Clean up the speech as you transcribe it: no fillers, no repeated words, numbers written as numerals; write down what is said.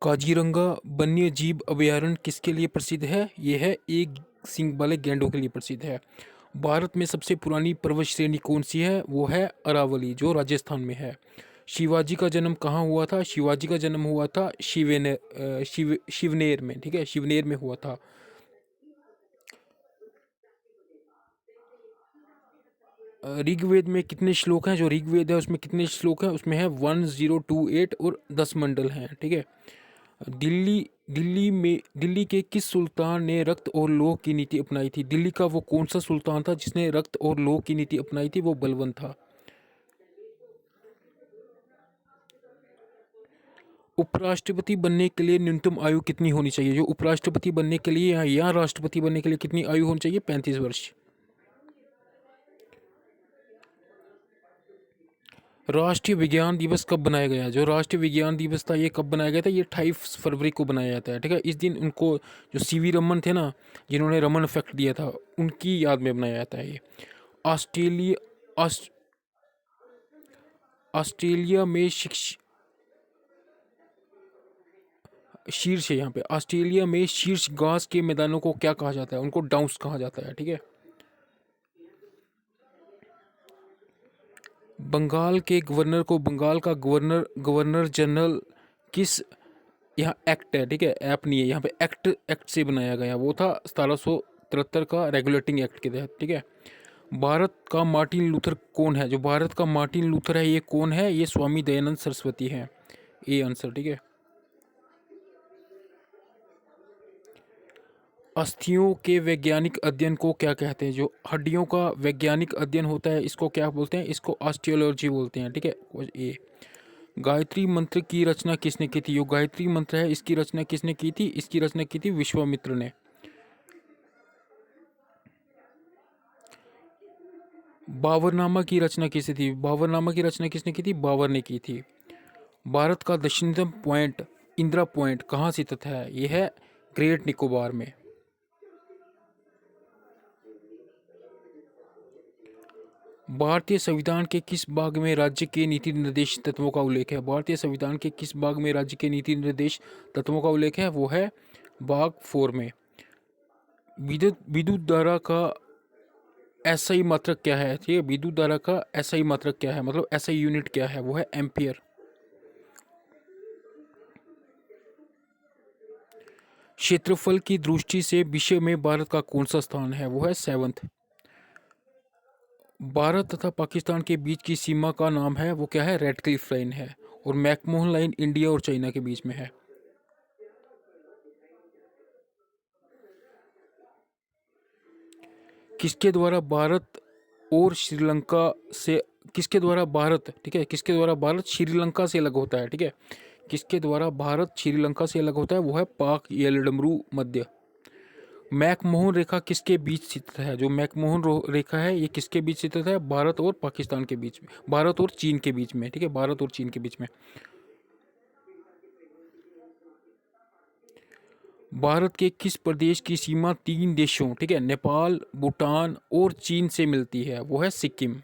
काजीरंगा वन्य जीव अभयारण्य किसके लिए प्रसिद्ध है? ये है एक सींग वाले गैंडों के लिए प्रसिद्ध है। भारत में सबसे पुरानी पर्वत श्रेणी कौन सी है? वो है अरावली, जो राजस्थान में है। शिवाजी का जन्म कहाँ हुआ था? शिवाजी का जन्म हुआ था शिवनेर में, ठीक है, शिवनेर में हुआ था। ऋग्वेद में कितने श्लोक हैं? जो ऋग्वेद है उसमें कितने श्लोक हैं? उसमें है 1028 और 10 मंडल हैं, ठीक है। दिल्ली के किस सुल्तान ने रक्त और लौह की नीति अपनाई थी? दिल्ली का वो कौन सा सुल्तान था जिसने रक्त और लौह की नीति अपनाई थी? वो बलबन था। उपराष्ट्रपति बनने के लिए न्यूनतम आयु कितनी होनी चाहिए? जो उपराष्ट्रपति बनने के लिए या राष्ट्रपति बनने के लिए कितनी आयु होनी चाहिए? 35 वर्ष। राष्ट्रीय विज्ञान दिवस कब बनाया गया? जो राष्ट्रीय विज्ञान दिवस था ये कब बनाया गया था? ये 28 फरवरी को बनाया जाता है, ठीक है। इस दिन उनको, जो सीवी रमन थे ना, जिन्होंने रमन इफेक्ट दिया था, उनकी याद में बनाया जाता है ये। ऑस्ट्रेलिया ऑस्ट्रेलिया में शीर्ष है यहाँ पे। ऑस्ट्रेलिया में शीर्ष घास के मैदानों को क्या कहा जाता है? उनको डाउन्स कहा जाता है, ठीक है। बंगाल के गवर्नर को बंगाल का गवर्नर जनरल किस, यहाँ एक्ट है, ठीक है, ऐप नहीं है यहाँ पे, एक्ट से बनाया गया। वो था 1773 का रेगुलेटिंग एक्ट के तहत, ठीक है। भारत का मार्टिन लूथर कौन है? जो भारत का मार्टिन लूथर है ये कौन है? ये स्वामी दयानंद सरस्वती हैं। ये आंसर, ठीक है। अस्थियों के वैज्ञानिक अध्ययन को क्या कहते हैं? जो हड्डियों का वैज्ञानिक अध्ययन होता है इसको क्या बोलते हैं? इसको ऑस्टियोलॉजी बोलते हैं, ठीक है। ये गायत्री मंत्र की रचना किसने की थी? जो गायत्री मंत्र है इसकी रचना किसने की थी? इसकी रचना की थी विश्वामित्र ने। बाबरनामा की रचना किसने थी? बाबरनामा की रचना किसने की थी? बाबर ने की थी। भारत का दक्षिणतम पॉइंट इंदिरा पॉइंट कहाँ स्थित है? यह है ग्रेट निकोबार में। भारतीय संविधान के किस भाग में राज्य के नीति निर्देश तत्वों का उल्लेख है? भारतीय संविधान के किस भाग में राज्य के नीति निर्देश तत्वों का उल्लेख है? वो है भाग 4 में। विद्युत धारा का एसआई मात्रक क्या है? ठीक है, विद्युत धारा का एसआई मात्रक क्या है, मतलब एसआई यूनिट क्या है? वो है एम्पियर। क्षेत्रफल की दृष्टि से विश्व में भारत का कौन सा स्थान है? वो है 7th। भारत तथा पाकिस्तान के बीच की सीमा का नाम है, वो क्या है? रेड क्लिफ लाइन है। और मैकमोहन लाइन इंडिया और चाइना के बीच में है। किसके द्वारा भारत और श्रीलंका से, किसके द्वारा भारत, ठीक है, किसके द्वारा भारत श्रीलंका से अलग होता है? ठीक है, किसके द्वारा भारत श्रीलंका से अलग होता है? वो है पाक येलडमरू मध्य। मैकमोहन रेखा किसके बीच स्थित है? जो मैकमोहन रेखा है ये किसके बीच स्थित है? भारत और पाकिस्तान के बीच में, भारत और चीन के बीच में, ठीक है, भारत और चीन के बीच में। भारत के किस प्रदेश की सीमा 3 देशों, ठीक है, नेपाल, भूटान और चीन से मिलती है? वो है सिक्किम।